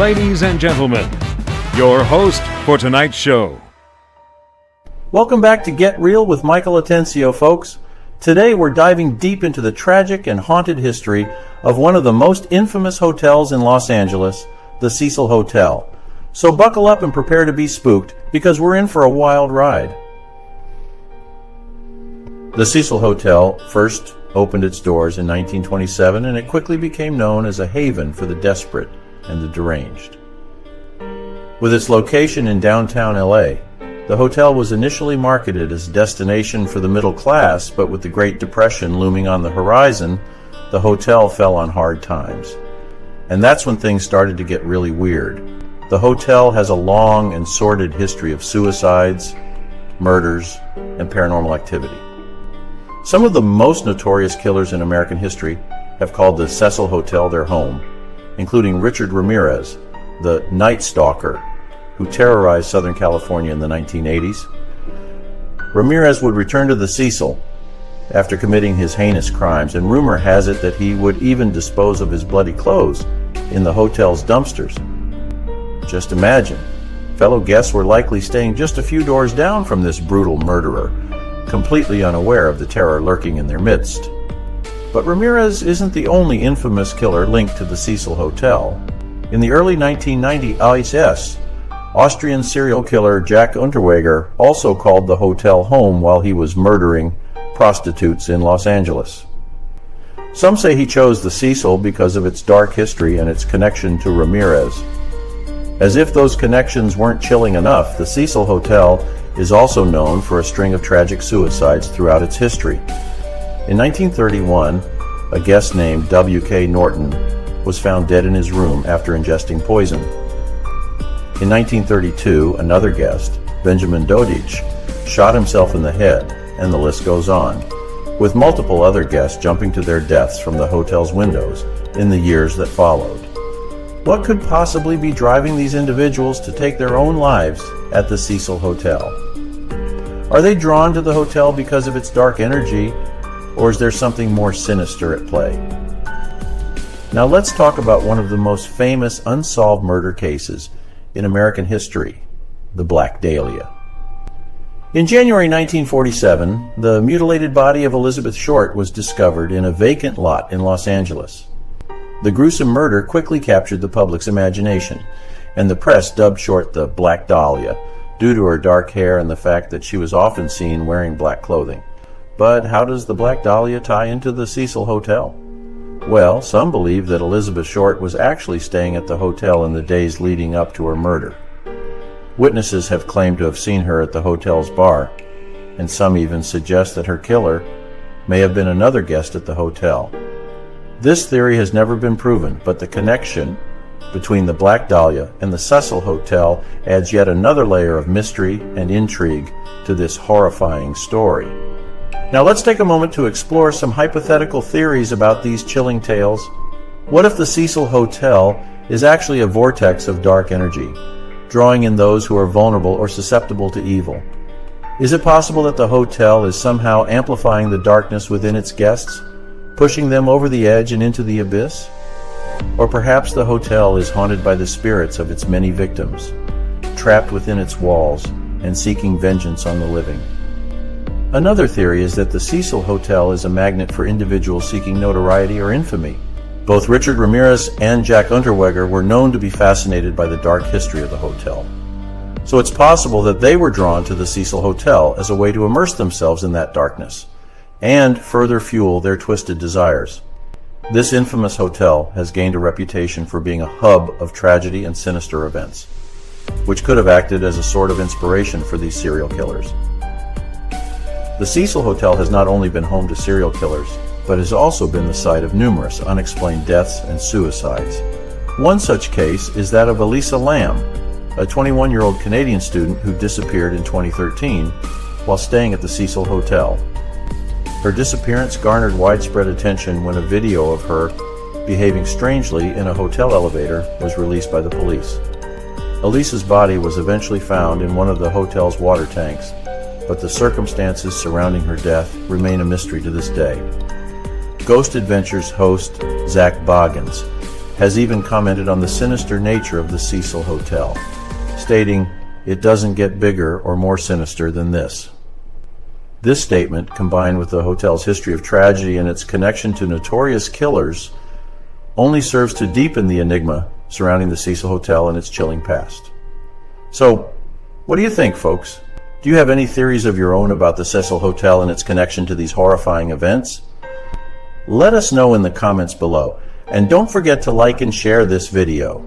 Ladies and gentlemen, your host for tonight's show. Welcome back to Get Real with Michael Atencio, folks. Today we're diving deep into the tragic and haunted history of one of the most infamous hotels in Los Angeles, the Cecil Hotel. So buckle up and prepare to be spooked, because we're in for a wild ride. The Cecil Hotel first opened its doors in 1927, and it quickly became known as a haven for the desperate and the deranged. With its location in downtown LA, the hotel was initially marketed as a destination for the middle class, but with the Great Depression looming on the horizon, the hotel fell on hard times. And that's when things started to get really weird. The hotel has a long and sordid history of suicides, murders, and paranormal activity. Some of the most notorious killers in American history have called the Cecil Hotel their home, including Richard Ramirez, the Night Stalker, who terrorized Southern California in the 1980s. Ramirez would return to the Cecil after committing his heinous crimes, and rumor has it that he would even dispose of his bloody clothes in the hotel's dumpsters. Just imagine, fellow guests were likely staying just a few doors down from this brutal murderer, completely unaware of the terror lurking in their midst. But Ramirez isn't the only infamous killer linked to the Cecil Hotel. In the early 1990s, Austrian serial killer Jack Unterweger also called the hotel home while he was murdering prostitutes in Los Angeles. Some say he chose the Cecil because of its dark history and its connection to Ramirez. As if those connections weren't chilling enough, the Cecil Hotel is also known for a string of tragic suicides throughout its history. In 1931, a guest named W.K. Norton was found dead in his room after ingesting poison. In 1932, another guest, Benjamin Dodich, shot himself in the head, and the list goes on, with multiple other guests jumping to their deaths from the hotel's windows in the years that followed. What could possibly be driving these individuals to take their own lives at the Cecil Hotel? Are they drawn to the hotel because of its dark energy, or is there something more sinister at play? Now let's talk about one of the most famous unsolved murder cases in American history, the Black Dahlia. In January 1947, the mutilated body of Elizabeth Short was discovered in a vacant lot in Los Angeles. The gruesome murder quickly captured the public's imagination, and the press dubbed Short the Black Dahlia due to her dark hair and the fact that she was often seen wearing black clothing. But how does the Black Dahlia tie into the Cecil Hotel? Well, some believe that Elizabeth Short was actually staying at the hotel in the days leading up to her murder. Witnesses have claimed to have seen her at the hotel's bar, and some even suggest that her killer may have been another guest at the hotel. This theory has never been proven, but the connection between the Black Dahlia and the Cecil Hotel adds yet another layer of mystery and intrigue to this horrifying story. Now let's take a moment to explore some hypothetical theories about these chilling tales. What if the Cecil Hotel is actually a vortex of dark energy, drawing in those who are vulnerable or susceptible to evil? Is it possible that the hotel is somehow amplifying the darkness within its guests, pushing them over the edge and into the abyss? Or perhaps the hotel is haunted by the spirits of its many victims, trapped within its walls and seeking vengeance on the living. Another theory is that the Cecil Hotel is a magnet for individuals seeking notoriety or infamy. Both Richard Ramirez and Jack Unterweger were known to be fascinated by the dark history of the hotel. So it's possible that they were drawn to the Cecil Hotel as a way to immerse themselves in that darkness and further fuel their twisted desires. This infamous hotel has gained a reputation for being a hub of tragedy and sinister events, which could have acted as a sort of inspiration for these serial killers. The Cecil Hotel has not only been home to serial killers, but has also been the site of numerous unexplained deaths and suicides. One such case is that of Elisa Lam, a 21-year-old Canadian student who disappeared in 2013 while staying at the Cecil Hotel. Her disappearance garnered widespread attention when a video of her behaving strangely in a hotel elevator was released by the police. Elisa's body was eventually found in one of the hotel's water tanks, but the circumstances surrounding her death remain a mystery to this day. Ghost Adventures host Zach Boggins has even commented on the sinister nature of the Cecil Hotel, stating, "It doesn't get bigger or more sinister than this." This statement, combined with the hotel's history of tragedy and its connection to notorious killers, only serves to deepen the enigma surrounding the Cecil Hotel and its chilling past. So, what do you think, folks? Do you have any theories of your own about the Cecil Hotel and its connection to these horrifying events? Let us know in the comments below, and don't forget to like and share this video.